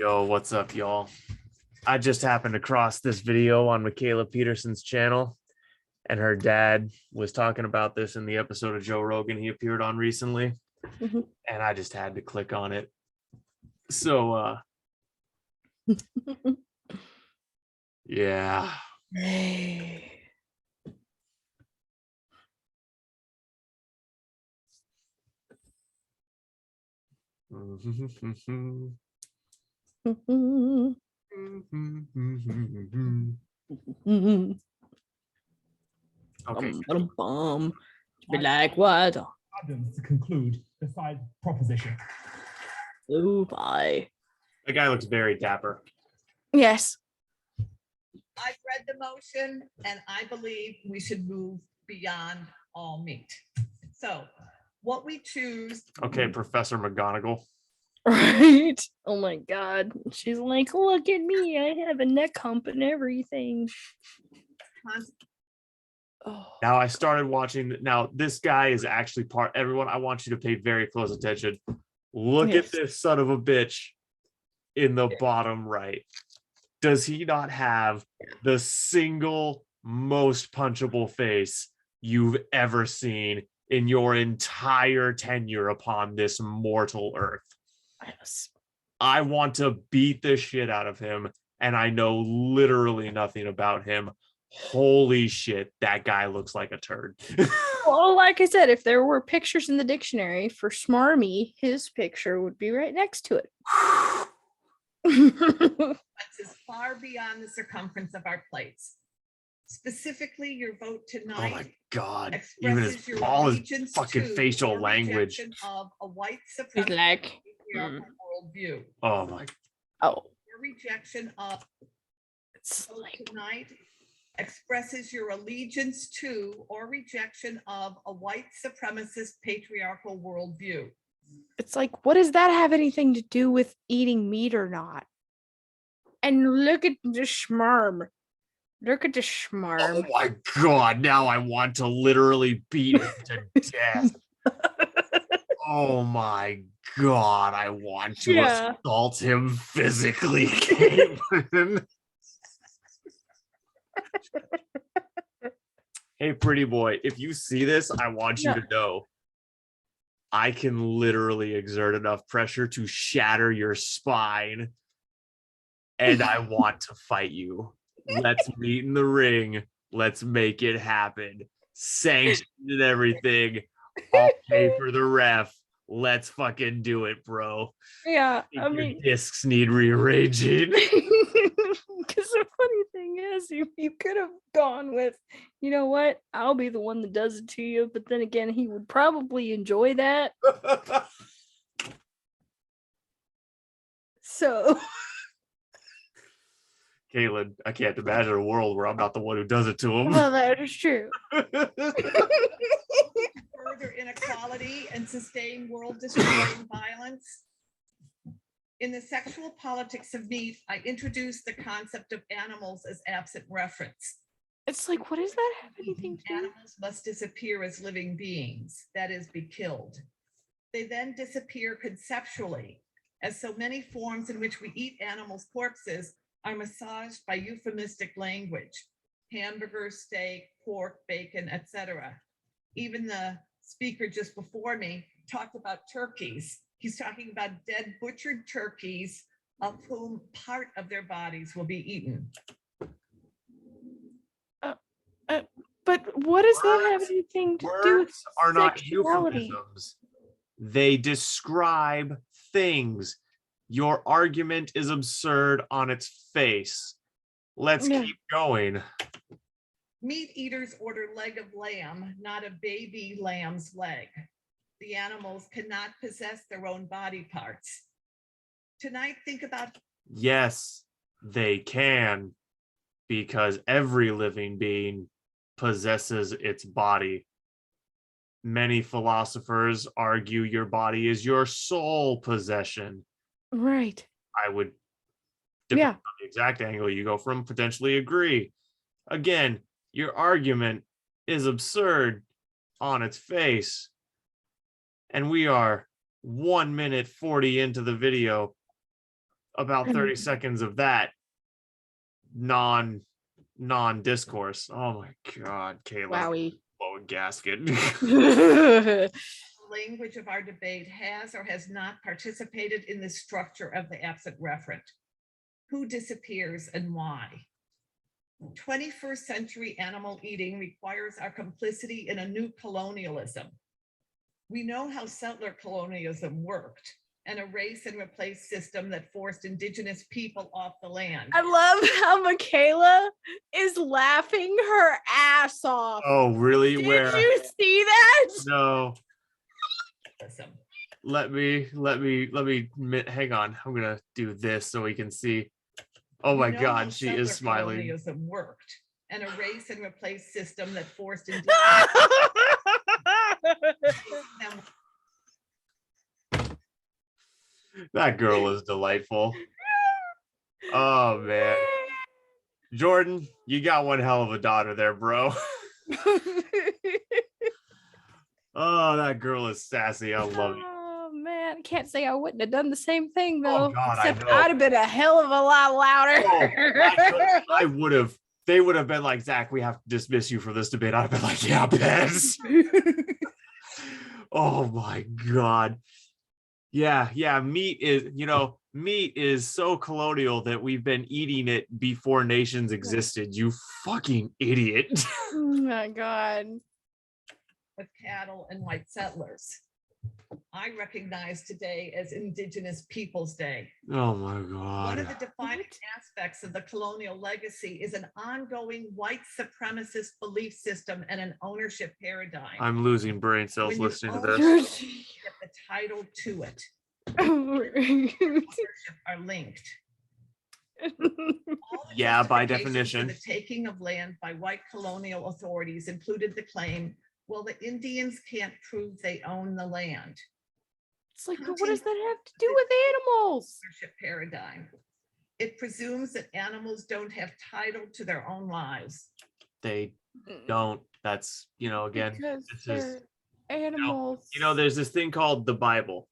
Yo, what's up, y'all? I just happened across this video on Michaela Peterson's channel, and her dad was talking about this in the episode of Joe Rogan he appeared on recently, and I just had to click on it. So, yeah. Okay. Be like what? To conclude the side proposition. Oh, bye. The guy looks very dapper. Yes. I've read the motion and I believe we should move beyond all meat. So what we choose. Okay, Professor McGonagall. Right. Oh my God. She's like, look at me. I have a neck hump and everything. Oh. Now I started watching. Now this guy is actually everyone, I want you to pay very close attention. Look at this son of a bitch in the bottom right. Does he not have the single most punchable face you've ever seen in your entire tenure upon this mortal earth? Yes. I want to beat the shit out of him, and I know literally nothing about him. Holy shit, that guy looks like a turd. Well, like I said, if there were pictures in the dictionary for smarmy, his picture would be right next to it. Is far beyond the circumference of our plates. Specifically, your vote tonight. Oh my God! Even as all his fucking facial language of a white supremacist like, worldview. Oh my! Oh, your rejection of it's like tonight expresses your allegiance to or rejection of a white supremacist patriarchal worldview. It's like, what does that have anything to do with eating meat or not? And look at the schmarm. Look at the schmarm. Oh my God, now I want to literally beat him to death. Oh my God, I want to assault him physically, Caitlin. Hey, pretty boy, if you see this, I want you to know I can literally exert enough pressure to shatter your spine, and I want to fight you. Let's meet in the ring. Let's make it happen. Sanctioned and everything. I'll pay for the ref. Let's fucking do it, bro. Yeah, I mean, your discs need rearranging. Because the funny thing is, you could have gone with, you know what? I'll be the one that does it to you. But then again, he would probably enjoy that. So, Caitlin, I can't imagine a world where I'm not the one who does it to him. Well, that is true. Further inequality and sustain world-destroying violence. In the sexual politics of meat, I introduced the concept of animals as absent reference. It's like, what does that have anything to do? Animals must disappear as living beings, that is, be killed. They then disappear conceptually, as so many forms in which we eat animals' corpses are massaged by euphemistic language: hamburger, steak, pork, bacon, etc. Even the speaker just before me talked about turkeys. He's talking about dead, butchered turkeys of whom part of their bodies will be eaten. But what does that have anything to do with words are not sexuality? euphemisms. They describe things. Your argument is absurd on its face. Let's keep going. Meat eaters order leg of lamb, not a baby lamb's leg. The animals cannot possess their own body parts. Tonight, think about... Yes, they can, because every living being possesses its body. Many philosophers argue your body is your sole possession. Right. I would, depending on the exact angle you go from, potentially agree. Again, your argument is absurd on its face. And we are 1 minute 40 into the video. about 30 seconds of that non-discourse. Oh my God, Kayla. Wowie. Blow a gasket. The language of our debate has or has not participated in the structure of the absent referent. Who disappears and why? 21st century animal eating requires our complicity in a new colonialism. We know how settler colonialism worked, an erase and replace system that forced indigenous people off the land. I love how Michaela is laughing her ass off. Oh, really? Did Where? you see that? No. Let me hang on. I'm gonna do this so we can see. Oh my We know how God, she is settler smiling. colonialism worked, an erase and replace system that forced indigenous That girl is delightful. Oh man. Jordan, you got one hell of a daughter there, bro. Oh, that girl is sassy. I love it. Oh man, I can't say I wouldn't have done the same thing though. God, I except know. I'd have been a hell of a lot louder. Oh, I would have. They would have been like, Zach, we have to dismiss you from this debate. I'd have been like, yeah, Bez. Oh my God. Yeah. Meat is so colonial that we've been eating it before nations existed. You fucking idiot. Oh my God. with cattle and white settlers. I recognize today as Indigenous Peoples Day. Oh my One of God. the defining aspects of the colonial legacy is an ongoing white supremacist belief system and an ownership paradigm. I'm losing brain cells When you listening to own this. something, you get the title to it. Ownership are linked. All the Yeah, by justifications for definition. The taking of land by white colonial authorities included the claim, well, the Indians can't prove they own the land. It's like, but what does that have to do with animals? Ownership paradigm. It presumes that animals don't have title to their own lives. They don't. That's, again, Because this they're is, animals. there's this thing called the Bible,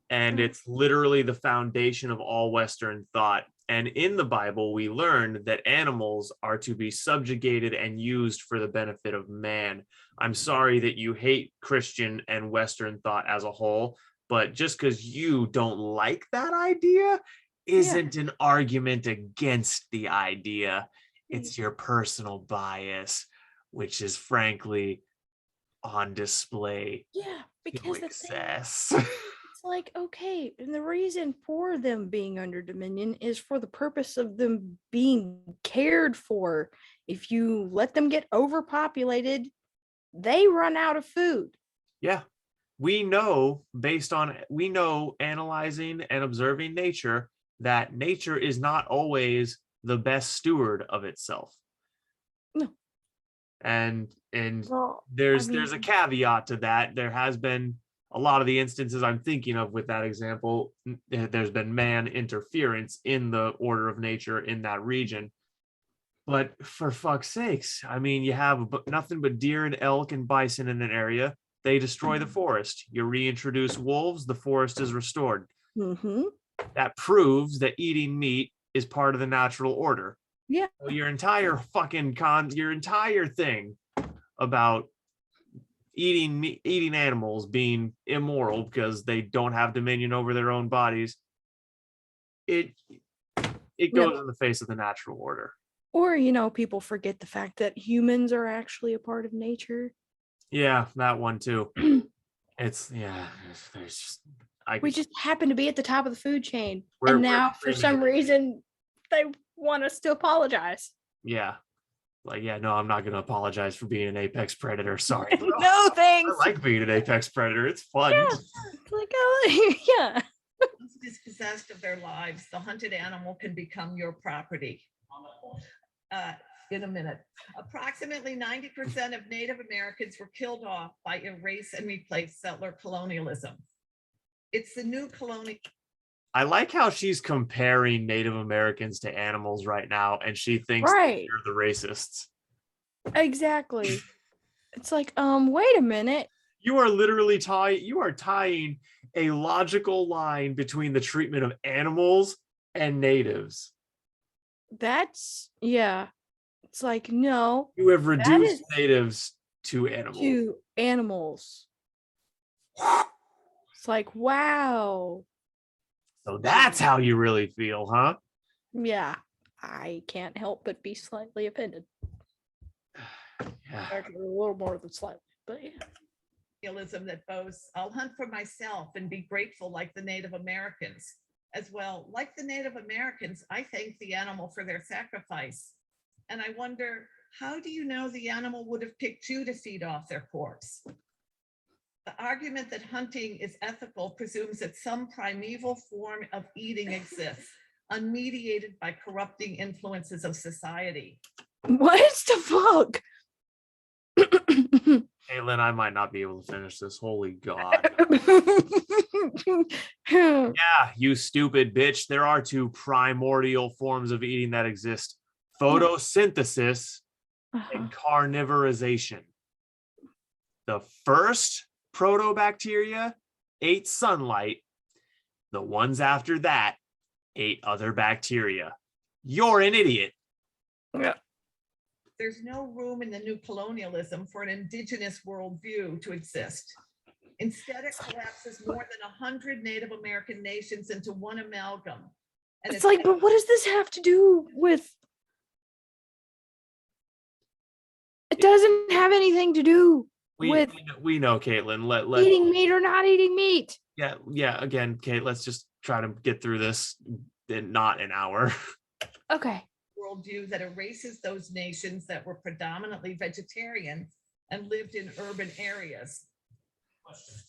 and it's literally the foundation of all Western thought. And in the Bible, we learn that animals are to be subjugated and used for the benefit of man. I'm sorry that you hate Christian and Western thought as a whole, but just because you don't like that idea isn't an argument against the idea. It's your personal bias, which is frankly on display Yeah, to because the thing, excess. it's like, okay, and the reason for them being under dominion is for the purpose of them being cared for. If you let them get overpopulated, they run out of food. Yeah. We know analyzing and observing nature, that nature is not always the best steward of itself. No. And Well, there's a caveat to that. There has been a lot of the instances I'm thinking of with that example, there's been man interference in the order of nature in that region. But for fuck's sakes, I mean, you have nothing but deer and elk and bison in an area. They destroy the forest. You reintroduce wolves, the forest is restored. Mm-hmm. That proves that eating meat is part of the natural order. Yeah. So your entire thing about eating animals being immoral because they don't have dominion over their own bodies, it goes in the face of the natural order. Or, people forget the fact that humans are actually a part of nature. Yeah, that one too. We just happen to be at the top of the food chain. We're And now, for some extremely- reason, they want us to apologize. Yeah. No, I'm not going to apologize for being an apex predator. Sorry. Bro. No, thanks. I like being an apex predator. It's fun. Yeah. Like, yeah. Once dispossessed of their lives, the hunted animal can become your property. In a minute. Approximately 90% of Native Americans were killed off by erase and replace settler colonialism. It's the new colonial. I like how she's comparing Native Americans to animals right now, and she thinks Right. you're the racists. Exactly. It's like, wait a minute. You are literally tying a logical line between the treatment of animals and natives. That's, yeah. It's like, no, You have reduced is- natives to animals. to animals. It's like, wow. So that's how you really feel, huh? Yeah. I can't help but be slightly offended. Yeah. Actually, a little more than slightly, but yeah. Realism that boasts, I'll hunt for myself and be grateful like the Native Americans. As well, like the Native Americans, I thank the animal for their sacrifice. And I wonder, how do you know the animal would have picked you to feed off their corpse? The argument that hunting is ethical presumes that some primeval form of eating exists, unmediated by corrupting influences of society. What the fuck? Caitlin, I might not be able to finish this. Holy God. Yeah, you stupid bitch. There are two primordial forms of eating that exist: photosynthesis and carnivorization. The first protobacteria ate sunlight. The ones after that ate other bacteria. You're an idiot. There's no room in the new colonialism for an indigenous worldview to exist. Instead, it collapses more than 100 Native American nations into one amalgam. And It's like, but what does this have to do with? It doesn't have anything to do with We know, Caitlin. Let eating meat or not eating meat. yeah. Again, Kate, let's just try to get through this in not an hour. Okay. worldview that erases those nations that were predominantly vegetarian and lived in urban areas.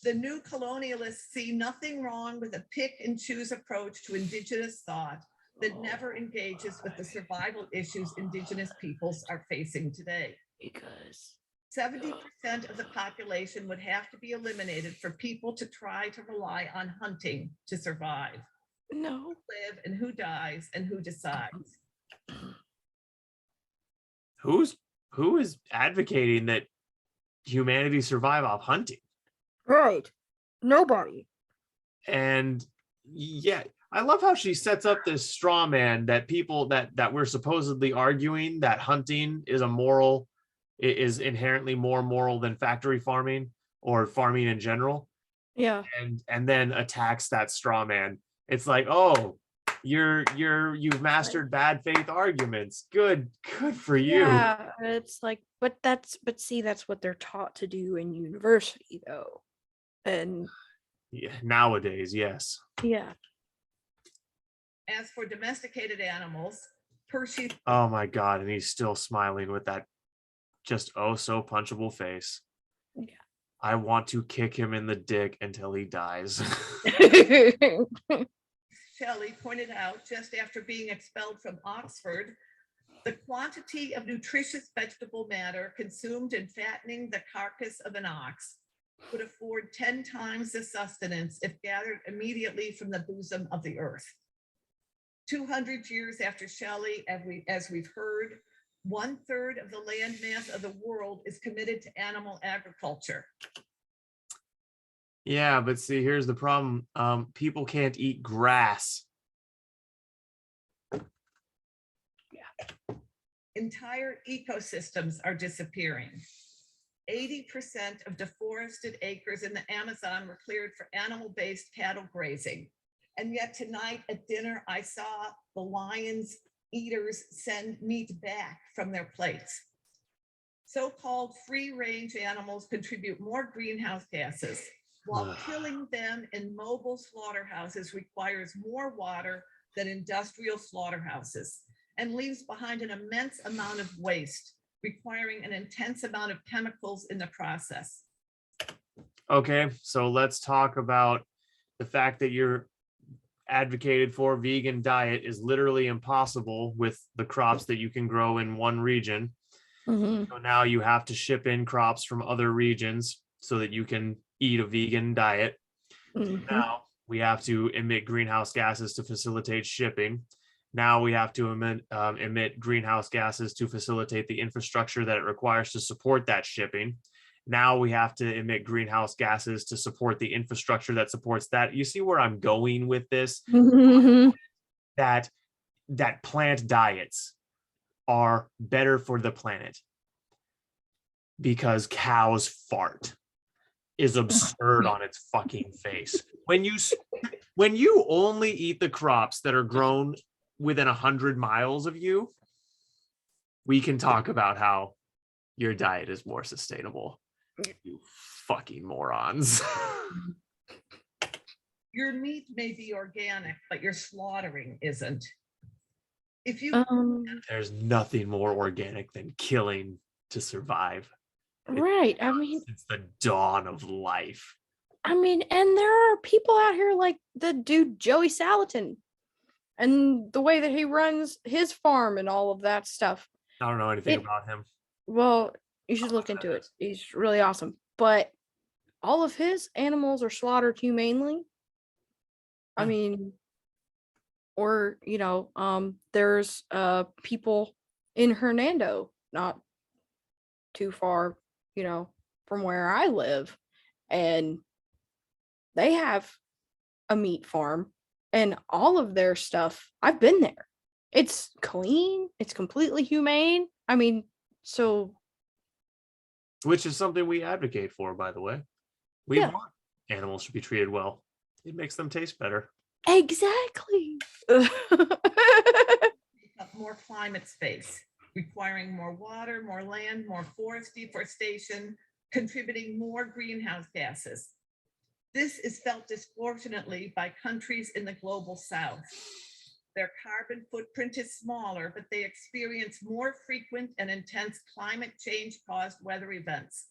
The new colonialists see nothing wrong with a pick and choose approach to indigenous thought that never engages with the survival issues indigenous peoples are facing today. Because 70% of the population would have to be eliminated for people to try to rely on hunting to survive. no. Live and who dies and who decides. Who is advocating that humanity survive off hunting? Right. Nobody. And yeah, I love how she sets up this straw man that people that we're supposedly arguing that hunting is is inherently more moral than factory farming or farming in general, Yeah. and then attacks that straw man. It's like, oh, you've mastered bad faith arguments. Good for you. Yeah. It's like, but see, that's what they're taught to do in university though. And Yeah, nowadays, yes. yeah. As for domesticated animals, Hershey Oh my God, and he's still smiling with that just oh so punchable face. Yeah. I want to kick him in the dick until he dies. Shelley pointed out just after being expelled from Oxford, the quantity of nutritious vegetable matter consumed in fattening the carcass of an ox would afford 10 times the sustenance if gathered immediately from the bosom of the earth. 200 years after Shelley, as we've heard, 1/3 of the land mass of the world is committed to animal agriculture. Yeah, but see, here's the problem. People can't eat grass. Entire ecosystems are disappearing. 80% of deforested acres in the Amazon were cleared for animal-based cattle grazing. And yet tonight at dinner, I saw the lions eaters send meat back from their plates. So-called free-range animals contribute more greenhouse gases, while killing them in mobile slaughterhouses requires more water than industrial slaughterhouses and leaves behind an immense amount of waste, requiring an intense amount of chemicals in the process. Okay, so let's talk about the fact that you're advocated for vegan diet is literally impossible with the crops that you can grow in one region. Mhm. So now you have to ship in crops from other regions so that you can eat a vegan diet. Mhm. Now we have to emit greenhouse gases to facilitate shipping. Now we have to emit greenhouse gases to facilitate the infrastructure that it requires to support that shipping. Now we have to emit greenhouse gases to support the infrastructure that supports that. You see where I'm going with this? Mhm. that plant diets are better for the planet because cows fart is absurd on its fucking face. When you only eat the crops that are grown within 100 miles of you, we can talk about how your diet is more sustainable. You fucking morons. Your meat may be organic, but your slaughtering isn't. If you There's nothing more organic than killing to survive. right. I mean, It's the dawn of life. and there are people out here like the dude Joey Salatin and the way that he runs his farm and all of that stuff. I don't know anything about him. Well, you should look into it. He's really awesome. But all of his animals are slaughtered humanely. I mean, or there's people in Hernando, not too far, from where I live, and they have a meat farm, and all of their stuff, I've been there. It's clean, it's completely humane. I mean, so Which is something we advocate for, by the way. We Yeah. want animals to be treated well. It makes them taste better. exactly. up more climate space, requiring more water, more land, more forest deforestation, contributing more greenhouse gases. This is felt disproportionately by countries in the global south. Their carbon footprint is smaller, but they experience more frequent and intense climate change caused weather events.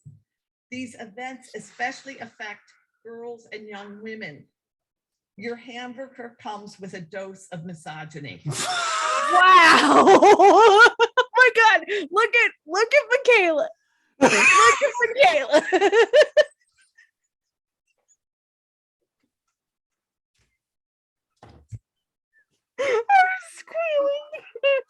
These events especially affect girls and young women. Your hamburger comes with a dose of misogyny. Wow. Oh my God. Look at Michaela. Look at Michaela. I'm squealing.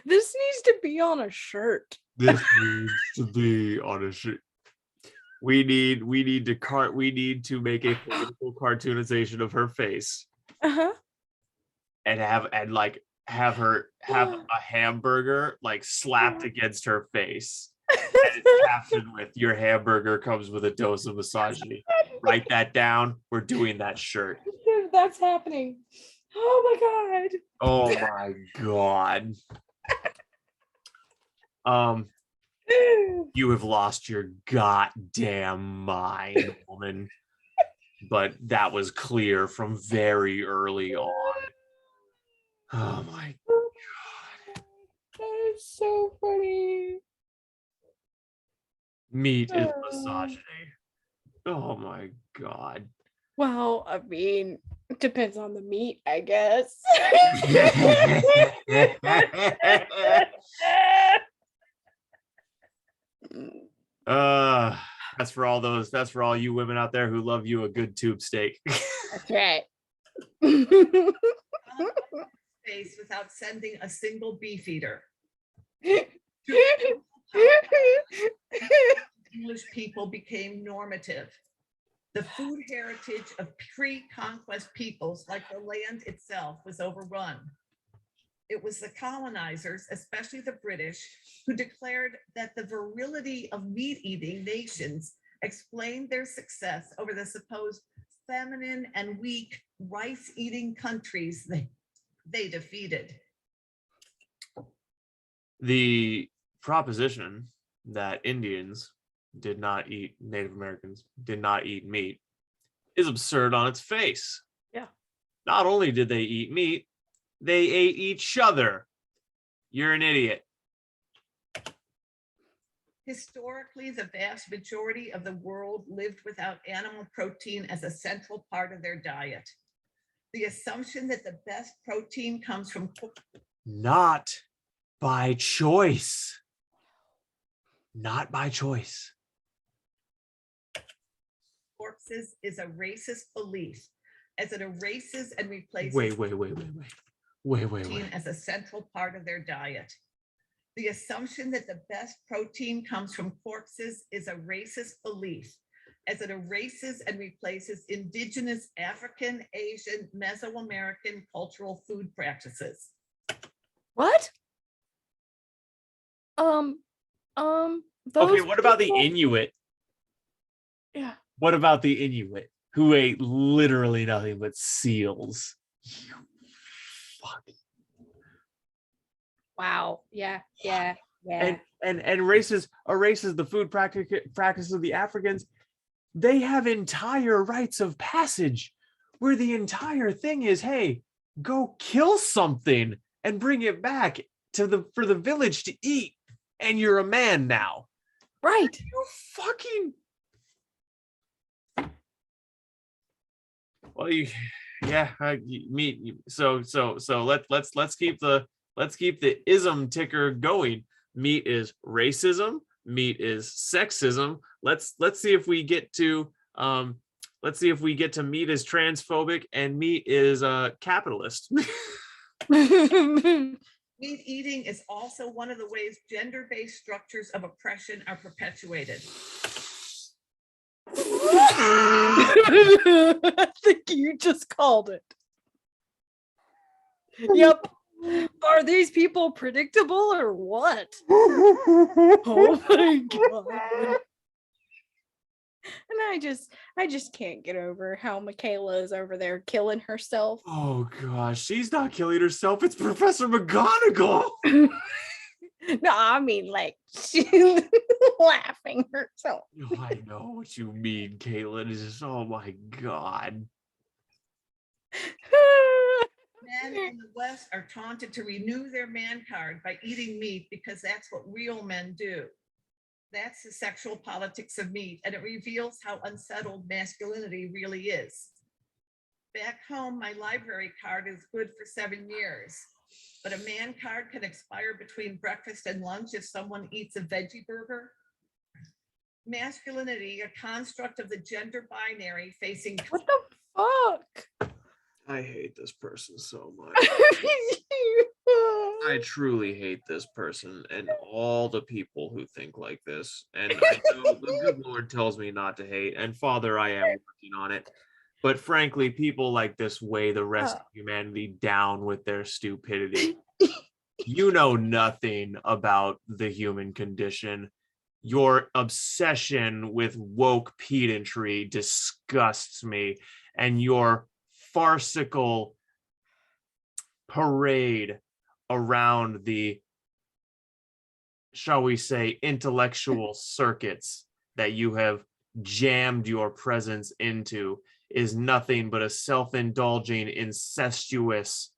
This needs to be on a shirt. This needs to be on a shirt. We need to make a political cartoonization of her face Uh-huh. and have her have a hamburger like slapped against her face. And it's captioned with "Your hamburger comes with a dose of misogyny." Write that down. We're doing that shirt. That's happening. Oh my God. Oh my God. You have lost your goddamn mind, woman. But that was clear from very early on. Oh my God. That is so funny. Meat is misogyny. Oh my God. Well, I mean, it depends on the meat, I guess. That's for all you women out there who love you a good tube steak. That's right. Space without sending a single beef eater. English people became normative. The food heritage of pre-conquest peoples, like the land itself, was overrun. It was the colonizers, especially the British, who declared that the virility of meat-eating nations explained their success over the supposed feminine and weak rice-eating countries they defeated. The proposition that Native Americans did not eat meat is absurd on its face. Yeah. Not only did they eat meat, they ate each other. You're an idiot. Historically, the vast majority of the world lived without animal protein as a central part of their diet. The assumption that the best protein comes from Not by choice. Not by choice. corpses is a racist belief, as it erases and replaces. Wait. protein as a central part of their diet. The assumption that the best protein comes from corpses is a racist belief, as it erases and replaces indigenous African, Asian, Mesoamerican cultural food practices. What? Okay, what about the Inuit? Yeah. What about the Inuit who ate literally nothing but seals? You fuck. Wow. Yeah. Yeah. And erases the food practice of the Africans. They have entire rites of passage where the entire thing is, hey, go kill something and bring it back for the village to eat, and you're a man now. Right. You fucking. Well, let's keep the ism ticker going. Meat is racism. Meat is sexism. Let's see if we get to meat is transphobic and meat is capitalist. Meat eating is also one of the ways gender-based structures of oppression are perpetuated. I think you just called it. Yep. Are these people predictable or what? Oh my god. And I just can't get over how Michaela is over there killing herself. Oh gosh, she's not killing herself. It's Professor McGonagall. No, I mean like she's laughing herself. Oh, I know what you mean, Caitlin. It's just, oh my god. Men in the West are taunted to renew their man card by eating meat because that's what real men do. That's the sexual politics of meat, and it reveals how unsettled masculinity really is. Back home, my library card is good for 7 years, but a man card can expire between breakfast and lunch if someone eats a veggie burger. Masculinity, a construct of the gender binary facing. What the fuck? I hate this person so much. I truly hate this person and all the people who think like this. And I know the good Lord tells me not to hate. And Father, I am working on it. But frankly, people like this weigh the rest of humanity down with their stupidity. You know nothing about the human condition. Your obsession with woke pedantry disgusts me. And your farcical parade around the, shall we say, intellectual circuits that you have jammed your presence into is nothing but a self-indulging, incestuous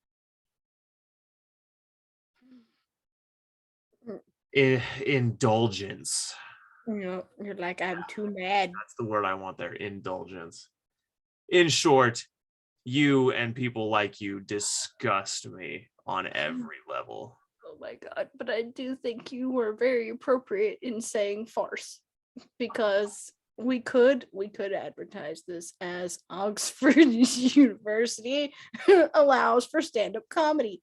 indulgence. You're like, I'm too mad. That's the word I want there, indulgence. In short, you and people like you disgust me on every level. Oh my god, but I do think you were very appropriate in saying farce, because we could advertise this as Oxford University allows for stand-up comedy.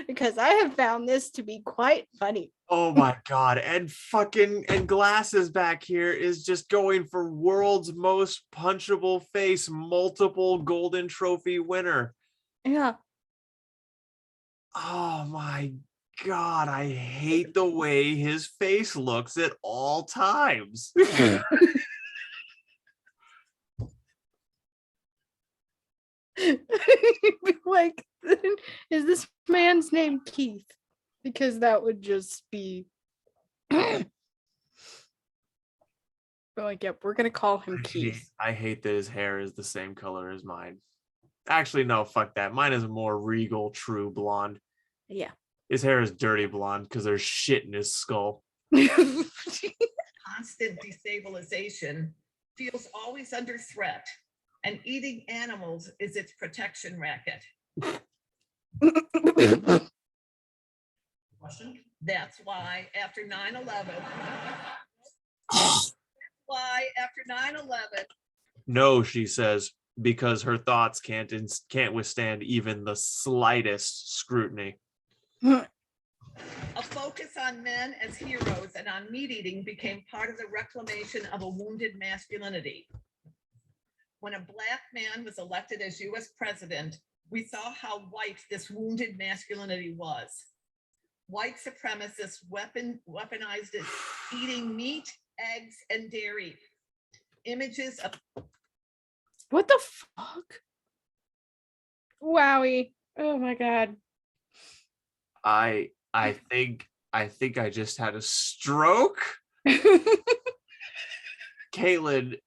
Because I have found this to be quite funny. Oh my god, and Glasses back here is just going for world's most punchable face, multiple golden trophy winner. Yeah. Oh my god, I hate the way his face looks at all times. Like, is this man's name Keith? Because that would just be like, yep, we're gonna call him Keith. I hate that his hair is the same color as mine. Actually, no, fuck that. Mine is a more regal, true blonde. Yeah. His hair is dirty blonde because there's shit in his skull. Constant destabilization, feels always under threat, and eating animals is its protection racket. Question? That's why after 9/11, Why, after 9/11, No, she says, because her thoughts can't withstand even the slightest scrutiny. a focus on men as heroes and on meat eating became part of the reclamation of a wounded masculinity. When a Black man was elected as US president, we saw how white this wounded masculinity was. White supremacists weaponized it, eating meat, eggs, and dairy. Images of What the fuck? Wowie. Oh my god. I think I just had a stroke. Caitlin,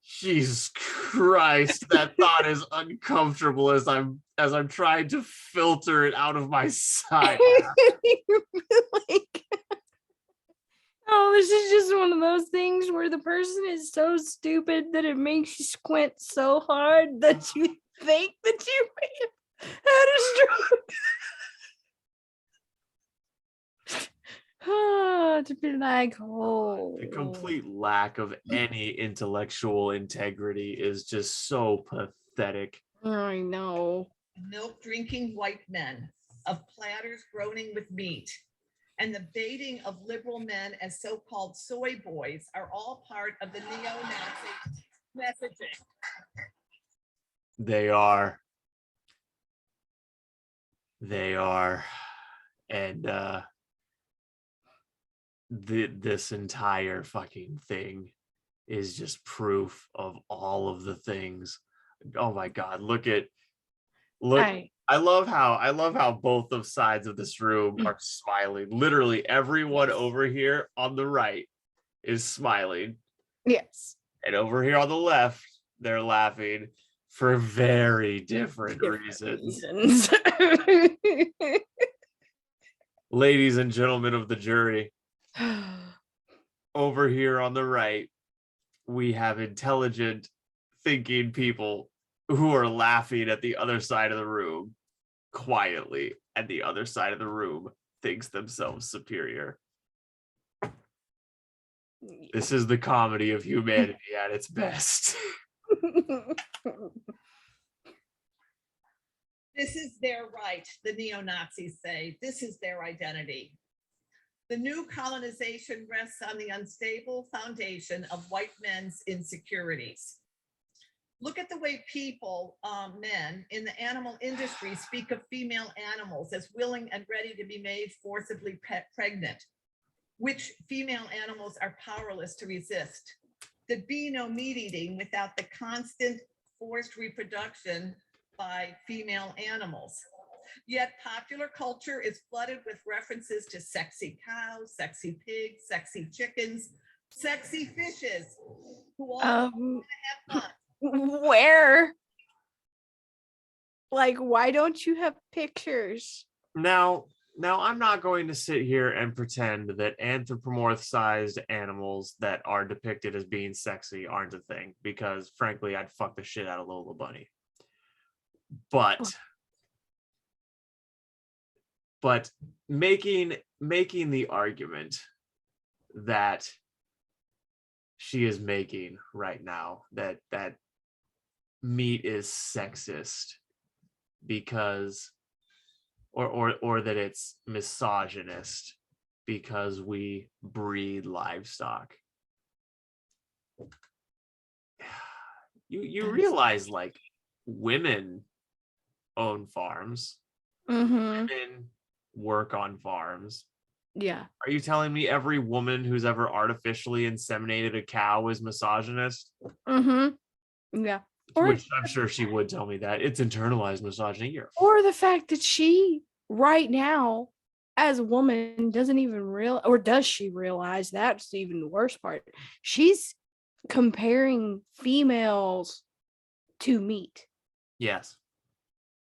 Jesus Christ, that thought is uncomfortable as I'm trying to filter it out of my sight. Like, oh, this is just one of those things where the person is so stupid that it makes you squint so hard that you think that you may have had a stroke. To be like, oh, The complete lack of any intellectual integrity is just so pathetic. I know. milk drinking white men, of platters groaning with meat, and the baiting of liberal men as so-called soy boys are all part of the neo-Nazi messaging. They are. And this entire fucking thing is just proof of all of the things. Oh my god, look. I love how both of sides of this room are smiling. Literally everyone over here on the right is smiling. Yes. And over here on the left, they're laughing for very different reasons. Ladies and gentlemen of the jury, over here on the right, we have intelligent, thinking people who are laughing at the other side of the room quietly, and the other side of the room thinks themselves superior. This is the comedy of humanity at its best. This is their right, the neo-Nazis say. This is their identity. The new colonization rests on the unstable foundation of white men's insecurities. Look at the way people, men in the animal industry speak of female animals as willing and ready to be made forcibly pregnant, which female animals are powerless to resist. There'd be no meat eating without the constant forced reproduction by female animals. Yet popular culture is flooded with references to sexy cows, sexy pigs, sexy chickens, sexy fishes, who all want to have fun. Where? Like, why don't you have pictures? Now I'm not going to sit here and pretend that anthropomorphized animals that are depicted as being sexy aren't a thing, because frankly, I'd fuck the shit out of Lola Bunny. But making the argument that she is making right now, that meat is sexist because or that it's misogynist because we breed livestock. You realize, like, women own farms. Mm-hmm. Women work on farms. Yeah. Are you telling me every woman who's ever artificially inseminated a cow is misogynist? Mm-hmm. Yeah. Which I'm sure she would tell me that. It's internalized misogyny. Or the fact that she, right now, as a woman, doesn't even realize, or does she realize? That's even the worst part. She's comparing females to meat. Yes.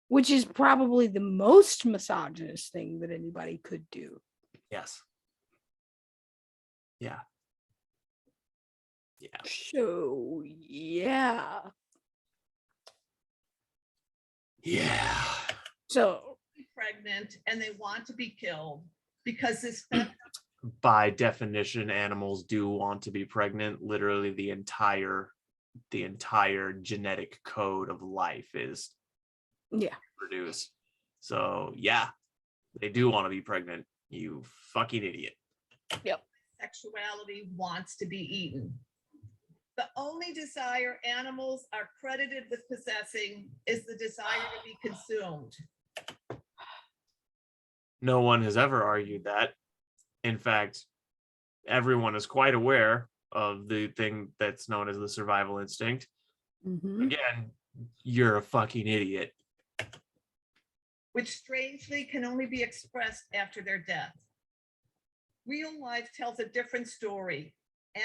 Which is probably the most misogynist thing that anybody could do. Yes. Yeah. Yeah. So, yeah. Yeah. So Pregnant and they want to be killed because this By definition, animals do want to be pregnant. Literally the entire genetic code of life is produce. So yeah, they do want to be pregnant. You fucking idiot. Yep. sexuality wants to be eaten. The only desire animals are credited with possessing is the desire to be consumed. No one has ever argued that. In fact, everyone is quite aware of the thing that's known as the survival instinct. Again, you're a fucking idiot. Which strangely can only be expressed after their death. Real life tells a different story.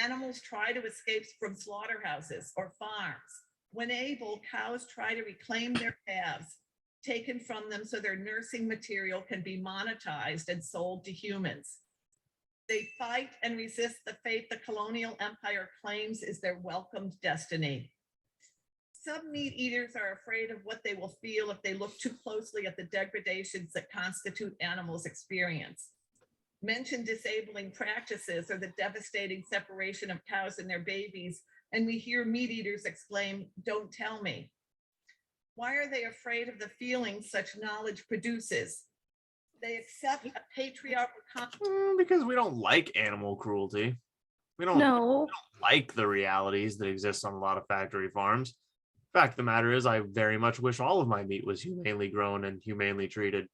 Animals try to escape from slaughterhouses or farms. When able, cows try to reclaim their calves taken from them so their nursing material can be monetized and sold to humans. They fight and resist the fate the colonial empire claims is their welcomed destiny. Some meat eaters are afraid of what they will feel if they look too closely at the degradations that constitute animals' experience. Mention disabling practices or the devastating separation of cows and their babies, and we hear meat eaters exclaim, "Don't tell me." Why are they afraid of the feelings such knowledge produces? They accept a patriarchal Because we don't like animal cruelty. We don't like the realities that exist on a lot of factory farms. Fact of the matter is, I very much wish all of my meat was humanely grown and humanely treated.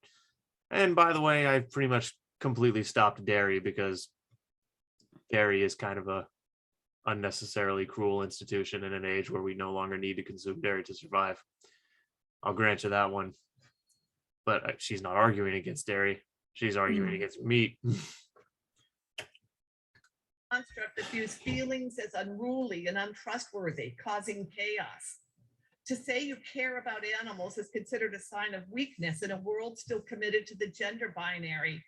And by the way, I've pretty much completely stopped dairy because dairy is kind of a unnecessarily cruel institution in an age where we no longer need to consume dairy to survive. I'll grant you that one. But she's not arguing against dairy. She's arguing against meat. construct that views feelings as unruly and untrustworthy, causing chaos. To say you care about animals is considered a sign of weakness in a world still committed to the gender binary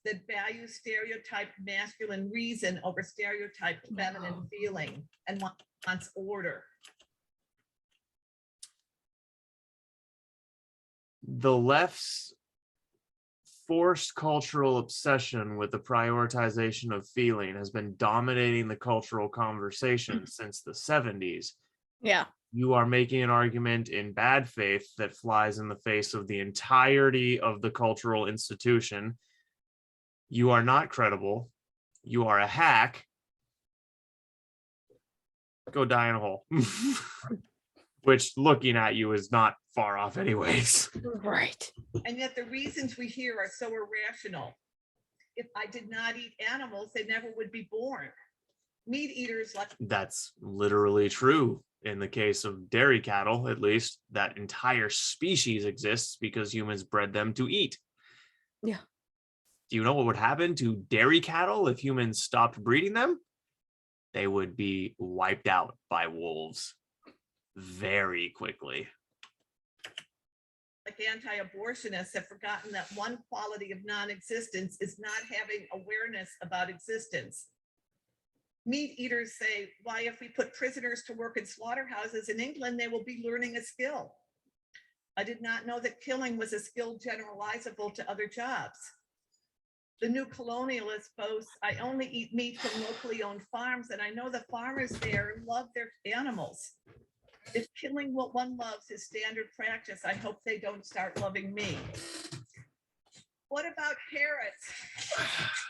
that values stereotyped masculine reason over stereotyped feminine feeling and wants order. The left's forced cultural obsession with the prioritization of feeling has been dominating the cultural conversation since the 70s. Yeah. You are making an argument in bad faith that flies in the face of the entirety of the cultural institution. You are not credible. You are a hack. Go die in a hole. Which, looking at you, is not far off anyways. Right. And yet the reasons we hear are so irrational. If I did not eat animals, they never would be born. Meat eaters like... That's literally true. In the case of dairy cattle, at least, that entire species exists because humans bred them to eat. Yeah. Do you know what would happen to dairy cattle if humans stopped breeding them? They would be wiped out by wolves very quickly. Like anti-abortionists have forgotten that one quality of non-existence is not having awareness about existence. Meat eaters say, why, if we put prisoners to work in slaughterhouses in England, they will be learning a skill. I did not know that killing was a skill generalizable to other jobs. The new colonialist boasts, I only eat meat from locally owned farms, and I know the farmers there love their animals. If killing what one loves is standard practice, I hope they don't start loving me. What about carrots?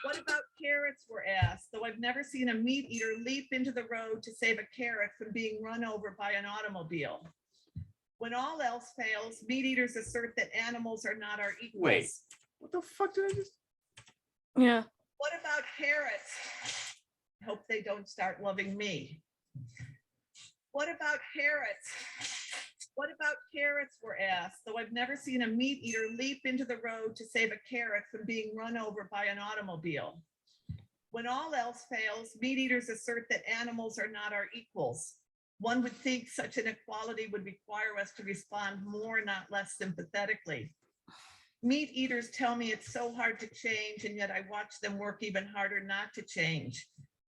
What about carrots, were asked, though I've never seen a meat eater leap into the road to save a carrot from being run over by an automobile. When all else fails, meat eaters assert that animals are not our equals. Wait, what the fuck did I just... Yeah. What about carrots? I hope they don't start loving me. What about carrots? What about carrots, were asked, though I've never seen a meat eater leap into the road to save a carrot from being run over by an automobile. When all else fails, meat eaters assert that animals are not our equals. One would think such an equality would require us to respond more, not less sympathetically. Meat eaters tell me it's so hard to change, and yet I watch them work even harder not to change.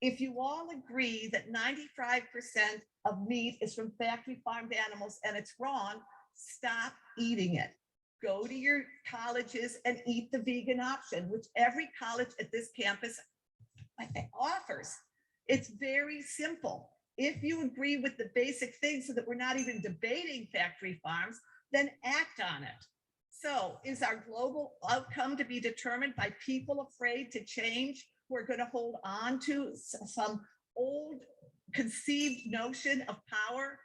If you all agree that 95% of meat is from factory farmed animals and it's wrong, stop eating it. Go to your colleges and eat the vegan option, which every college at this campus offers. It's very simple. If you agree with the basic things so that we're not even debating factory farms, then act on it. So is our global outcome to be determined by people afraid to change who are going to hold on to some old conceived notion of power?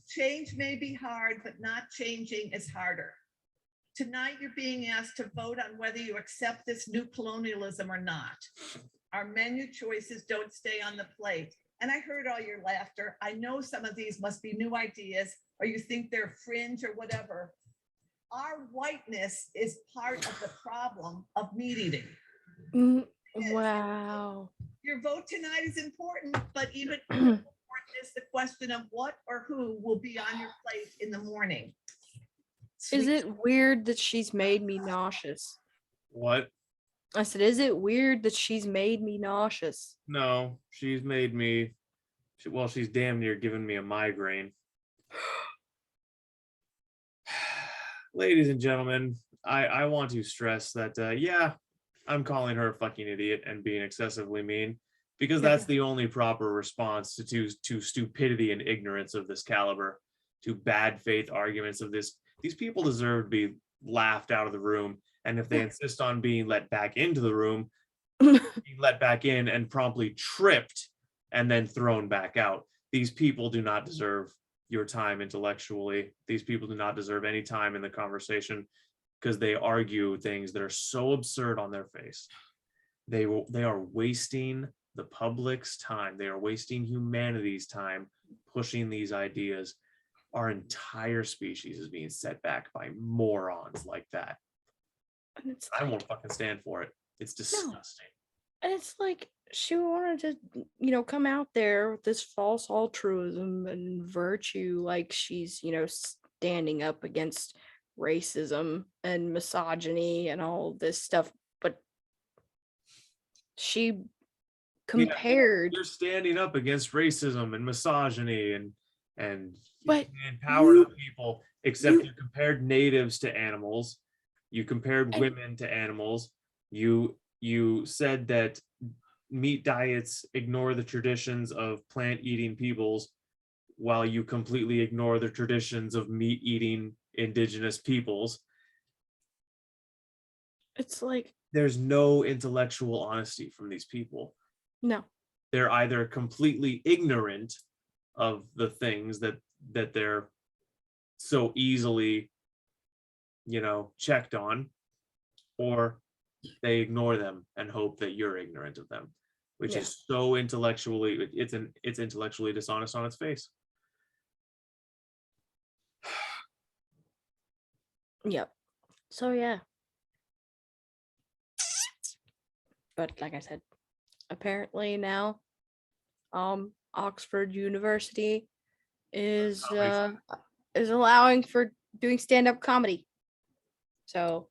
Change may be hard, but not changing is harder. Tonight, you're being asked to vote on whether you accept this new colonialism or not. Our menu choices don't stay on the plate. And I heard all your laughter. I know some of these must be new ideas, or you think they're fringe or whatever. Our whiteness is part of the problem of meat eating. Wow. Your vote tonight is important, but even more important is the question of what or who will be on your plate in the morning. Is it weird that she's made me nauseous? What? I said, is it weird that she's made me nauseous? No, she's made me, well, she's damn near given me a migraine. Ladies and gentlemen, I want to stress that, yeah, I'm calling her a fucking idiot and being excessively mean, because that's the only proper response to stupidity and ignorance of this caliber, to bad faith arguments of this. These people deserve to be laughed out of the room. And if they insist on being let back into the room, being let back in and promptly tripped and then thrown back out. These people do not deserve your time intellectually. These people do not deserve any time in the conversation, because they argue things that are so absurd on their face. They are wasting the public's time. They are wasting humanity's time pushing these ideas. Our entire species is being set back by morons like that. And it's I like, won't fucking stand for it. It's disgusting. and it's like she wanted to, come out there with this false altruism and virtue, like she's, standing up against racism and misogyny and all this stuff. But she compared. You're standing up against racism and misogyny and But empower you- the people, except you compared natives to animals. You compared women to animals. You said that meat diets ignore the traditions of plant-eating peoples, while you completely ignore the traditions of meat-eating indigenous peoples. It's like, There's no intellectual honesty from these people. no. They're either completely ignorant of the things that they're so easily, checked on, or they ignore them and hope that you're ignorant of them, which is so intellectually, it's intellectually dishonest on its face. Yep. So yeah. But like I said, apparently now, Oxford University is allowing for doing stand-up comedy. So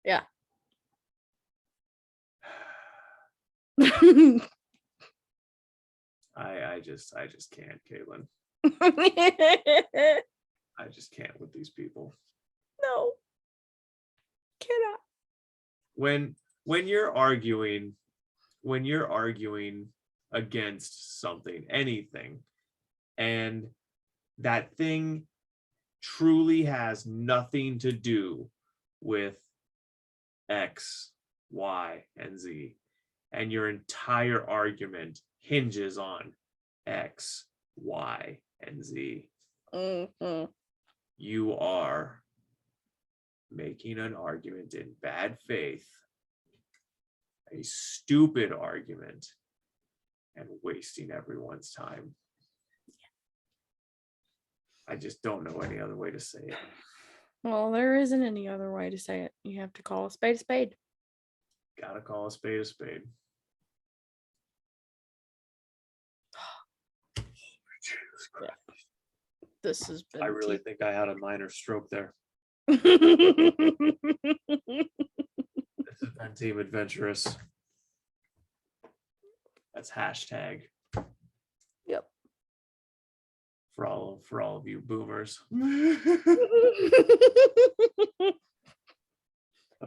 yeah. I just can't, Caitlin. I just can't with these people. No. Cannot. When you're arguing against something, anything, and that thing truly has nothing to do with X, Y, and Z, and your entire argument hinges on X, Y, and Z, you are making an argument in bad faith, a stupid argument, and wasting everyone's time. I just don't know any other way to say it. Well, there isn't any other way to say it. You have to call a spade a spade. Gotta call a spade a spade. This has been. I really think I had a minor stroke there. This This has been Team Adventurous. That's hashtag. Yep. for all of you boomers.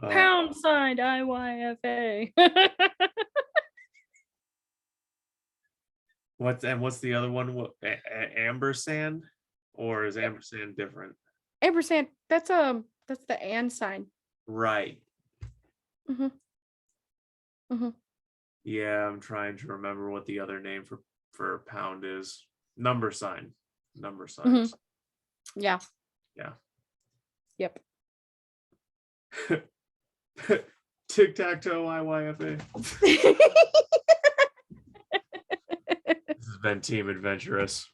Pound sign IYFA. What's the other one? Ampersand, or is ampersand different? Ampersand. That's the and sign. Right. Mhm. Mhm. Yeah, I'm trying to remember what the other name for pound is. Number sign. Number signs. Yeah. Yeah. Yep. Tic-tac-toe IYFA. This has been Team Adventurous.